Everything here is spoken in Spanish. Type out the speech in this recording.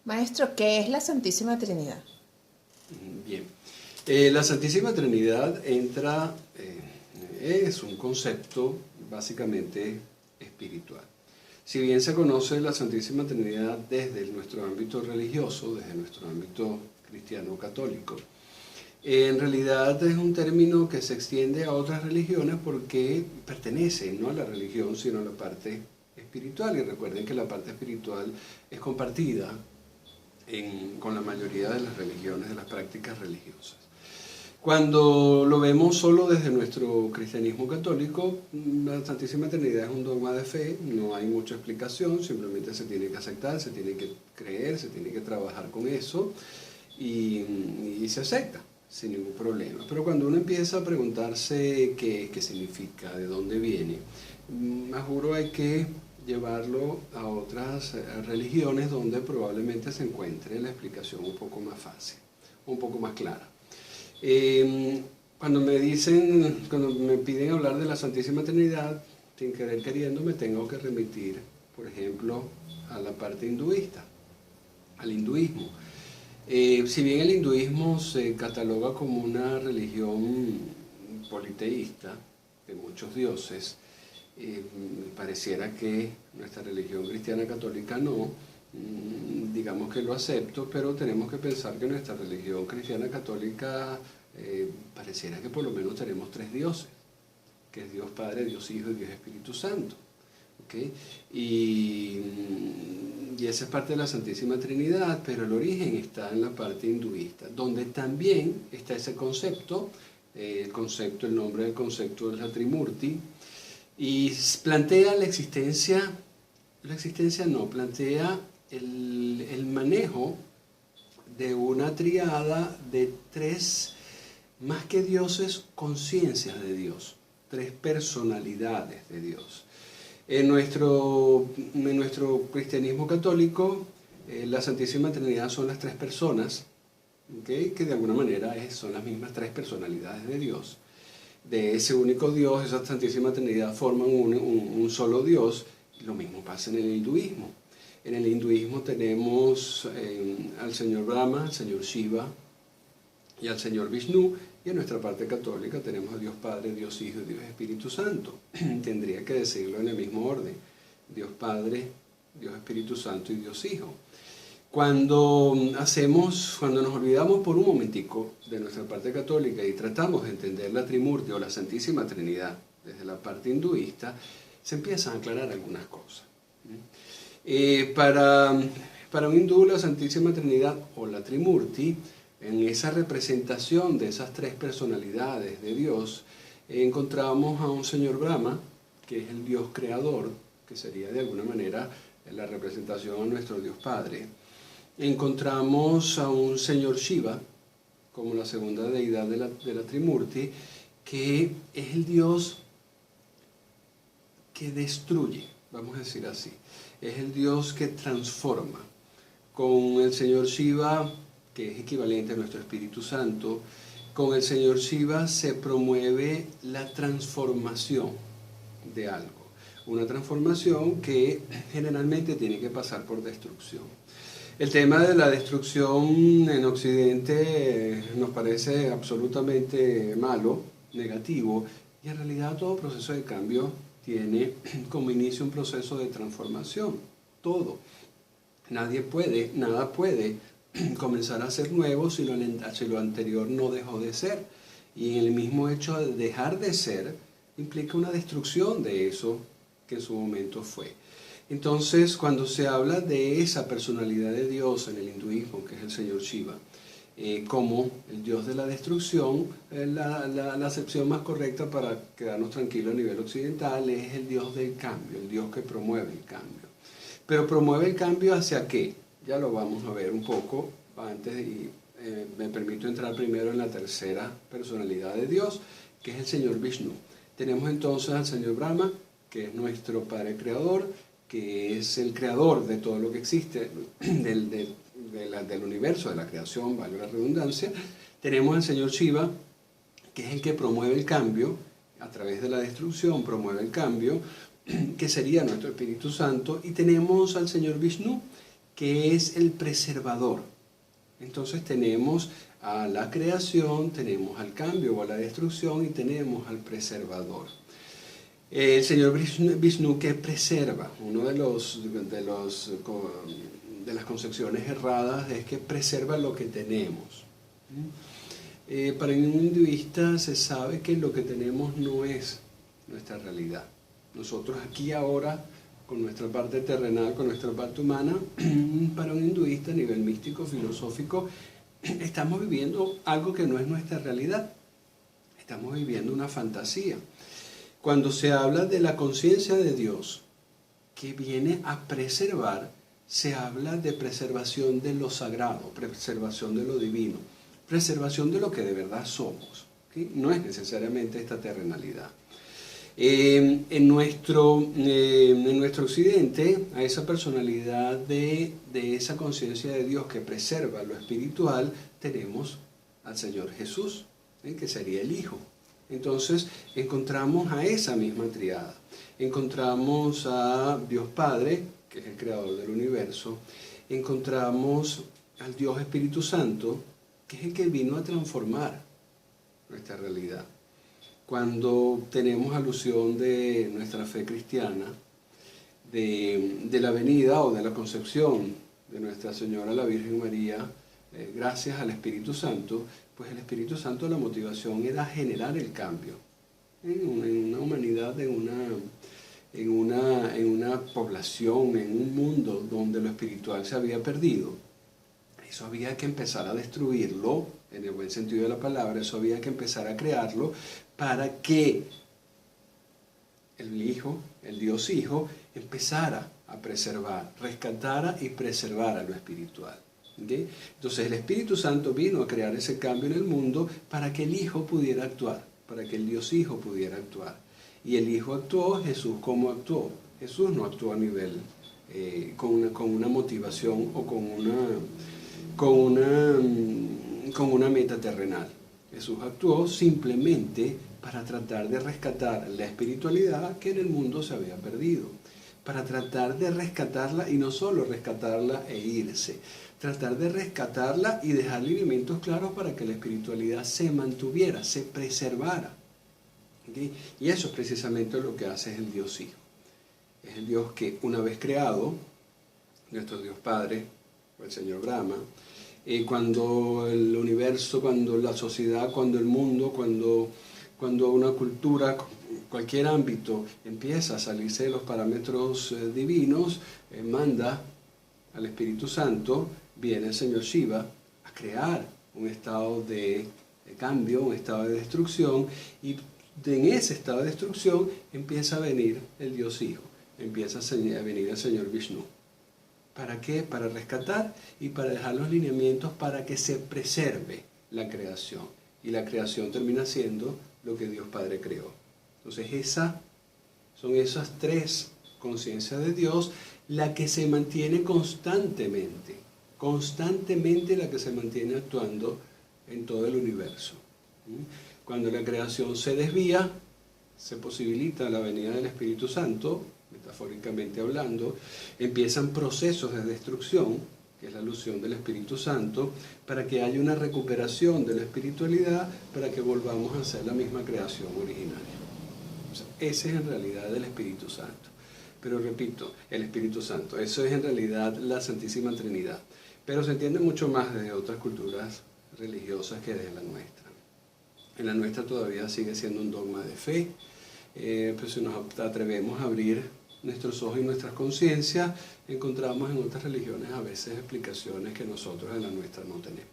Maestro, ¿qué es la Santísima Trinidad? Bien. La Santísima Trinidad es un concepto básicamente espiritual. Si bien se conoce la Santísima Trinidad desde nuestro ámbito religioso, desde nuestro ámbito cristiano-católico, en realidad es un término que se extiende a otras religiones porque pertenece no a la religión, sino a la parte espiritual. Y recuerden que la parte espiritual es compartida con la mayoría de las religiones, de las prácticas religiosas. Cuando lo vemos solo desde nuestro cristianismo católico, la Santísima Trinidad es un dogma de fe, no hay mucha explicación, simplemente se tiene que aceptar, se tiene que creer, se tiene que trabajar con eso y se acepta sin ningún problema. Pero cuando uno empieza a preguntarse qué significa, de dónde viene, a juro hay que llevarlo a otras religiones donde probablemente se encuentre la explicación un poco más fácil, un poco más clara. Cuando me piden hablar de la Santísima Trinidad, sin querer queriendo, me tengo que remitir, por ejemplo, a la parte hinduista, al hinduismo. Si bien el hinduismo se cataloga como una religión politeísta, de muchos dioses, pareciera que nuestra religión cristiana católica no, digamos que lo acepto, pero tenemos que pensar que nuestra religión cristiana católica pareciera que por lo menos tenemos tres dioses, que es Dios Padre, Dios Hijo y Dios Espíritu Santo. ¿Okay? Y esa es parte de la Santísima Trinidad, pero el origen está en la parte hinduista, donde también está ese concepto, el nombre del concepto es la Trimurti, y plantea plantea el manejo de una triada de tres, más que dioses, conciencias de Dios, tres personalidades de Dios. En nuestro cristianismo católico, la Santísima Trinidad son las tres personas, ¿okay? Que de alguna manera son las mismas tres personalidades de Dios. De ese único Dios, esa Santísima Trinidad forman un solo Dios, y lo mismo pasa en el hinduismo. En el hinduismo tenemos al señor Brahma, al señor Shiva y al señor Vishnu, y en nuestra parte católica tenemos a Dios Padre, Dios Hijo y Dios Espíritu Santo. Tendría que decirlo en el mismo orden: Dios Padre, Dios Espíritu Santo y Dios Hijo. Cuando nos olvidamos por un momentico de nuestra parte católica y tratamos de entender la Trimurti o la Santísima Trinidad desde la parte hinduista, se empiezan a aclarar algunas cosas. Para un hindú, la Santísima Trinidad o la Trimurti, en esa representación de esas tres personalidades de Dios, encontramos a un señor Brahma, que es el Dios creador, que sería de alguna manera la representación a nuestro Dios Padre. Encontramos a un señor Shiva, como la segunda deidad de la Trimurti, que es el Dios que destruye, vamos a decir así. Es el Dios que transforma. Con el señor Shiva, que es equivalente a nuestro Espíritu Santo, con el señor Shiva se promueve la transformación de algo. Una transformación que generalmente tiene que pasar por destrucción. El tema de la destrucción en Occidente nos parece absolutamente malo, negativo, y en realidad todo proceso de cambio tiene como inicio un proceso de transformación. Todo. Nada puede comenzar a ser nuevo si lo anterior no dejó de ser. Y en el mismo hecho de dejar de ser implica una destrucción de eso que en su momento fue. Entonces, cuando se habla de esa personalidad de Dios en el hinduismo, que es el señor Shiva, como el Dios de la destrucción, la acepción más correcta para quedarnos tranquilos a nivel occidental es el Dios del cambio, el Dios que promueve el cambio. Pero promueve el cambio ¿hacia qué? Ya lo vamos a ver un poco antes y me permito entrar primero en la tercera personalidad de Dios, que es el señor Vishnu. Tenemos entonces al señor Brahma, que es nuestro Padre Creador, que es el creador de todo lo que existe, del universo, de la creación, valga la redundancia. Tenemos al señor Shiva, que es el que promueve el cambio, a través de la destrucción promueve el cambio, que sería nuestro Espíritu Santo. Y tenemos al señor Vishnu, que es el preservador. Entonces tenemos a la creación, tenemos al cambio o a la destrucción y tenemos al preservador. El señor Vishnu que preserva, uno de las concepciones erradas es que preserva lo que tenemos. Para un hinduista se sabe que lo que tenemos no es nuestra realidad. Nosotros aquí ahora, con nuestra parte terrenal, con nuestra parte humana, para un hinduista a nivel místico, filosófico, estamos viviendo algo que no es nuestra realidad. Estamos viviendo una fantasía. Cuando se habla de la conciencia de Dios que viene a preservar, se habla de preservación de lo sagrado, preservación de lo divino, preservación de lo que de verdad somos, ¿sí? No es necesariamente esta terrenalidad. En nuestro occidente, a esa personalidad de esa conciencia de Dios que preserva lo espiritual, tenemos al Señor Jesús, que sería el Hijo. Entonces encontramos a esa misma triada. Encontramos a Dios Padre, que es el creador del universo. Encontramos al Dios Espíritu Santo, que es el que vino a transformar nuestra realidad. Cuando tenemos alusión de nuestra fe cristiana, de la venida o de la concepción de Nuestra Señora la Virgen María, gracias al Espíritu Santo, pues el Espíritu Santo, la motivación era generar el cambio en una humanidad, en una población, en un mundo donde lo espiritual se había perdido. Eso había que empezar a destruirlo, en el buen sentido de la palabra, eso había que empezar a crearlo para que el Hijo, el Dios Hijo, empezara a preservar, rescatara y preservara lo espiritual. ¿Okay? Entonces el Espíritu Santo vino a crear ese cambio en el mundo para que el Hijo pudiera actuar, para que el Dios Hijo pudiera actuar. Y el Hijo actuó. Jesús, ¿cómo actuó? Jesús no actuó a nivel, con una motivación o con una meta terrenal. Jesús actuó simplemente para tratar de rescatar la espiritualidad que en el mundo se había perdido, para tratar de rescatarla y no solo rescatarla e irse, tratar de rescatarla y dejar lineamientos claros para que la espiritualidad se mantuviera, se preservara. ¿Okay? Y eso es precisamente lo que hace el Dios Hijo. Es el Dios que una vez creado, nuestro Dios Padre, o el Señor Brahma, cuando el universo, cuando la sociedad, cuando el mundo, cuando una cultura, cualquier ámbito empieza a salirse de los parámetros divinos, manda al Espíritu Santo, viene el Señor Shiva a crear un estado de cambio, un estado de destrucción, y en ese estado de destrucción empieza a venir el Dios Hijo, empieza a venir el Señor Vishnu. ¿Para qué? Para rescatar y para dejar los lineamientos para que se preserve la creación. Y la creación termina siendo lo que Dios Padre creó. Entonces son esas tres conciencias de Dios la que se mantiene constantemente la que se mantiene actuando en todo el universo. Cuando la creación se desvía, se posibilita la venida del Espíritu Santo, metafóricamente hablando, empiezan procesos de destrucción, que es la alusión del Espíritu Santo, para que haya una recuperación de la espiritualidad, para que volvamos a ser la misma creación originaria. O sea, ese es en realidad el Espíritu Santo. Pero repito, el Espíritu Santo, eso es en realidad la Santísima Trinidad. Pero se entiende mucho más desde otras culturas religiosas que desde la nuestra. En la nuestra todavía sigue siendo un dogma de fe, pero si nos atrevemos a abrir nuestros ojos y nuestras conciencias, encontramos en otras religiones a veces explicaciones que nosotros en la nuestra no tenemos.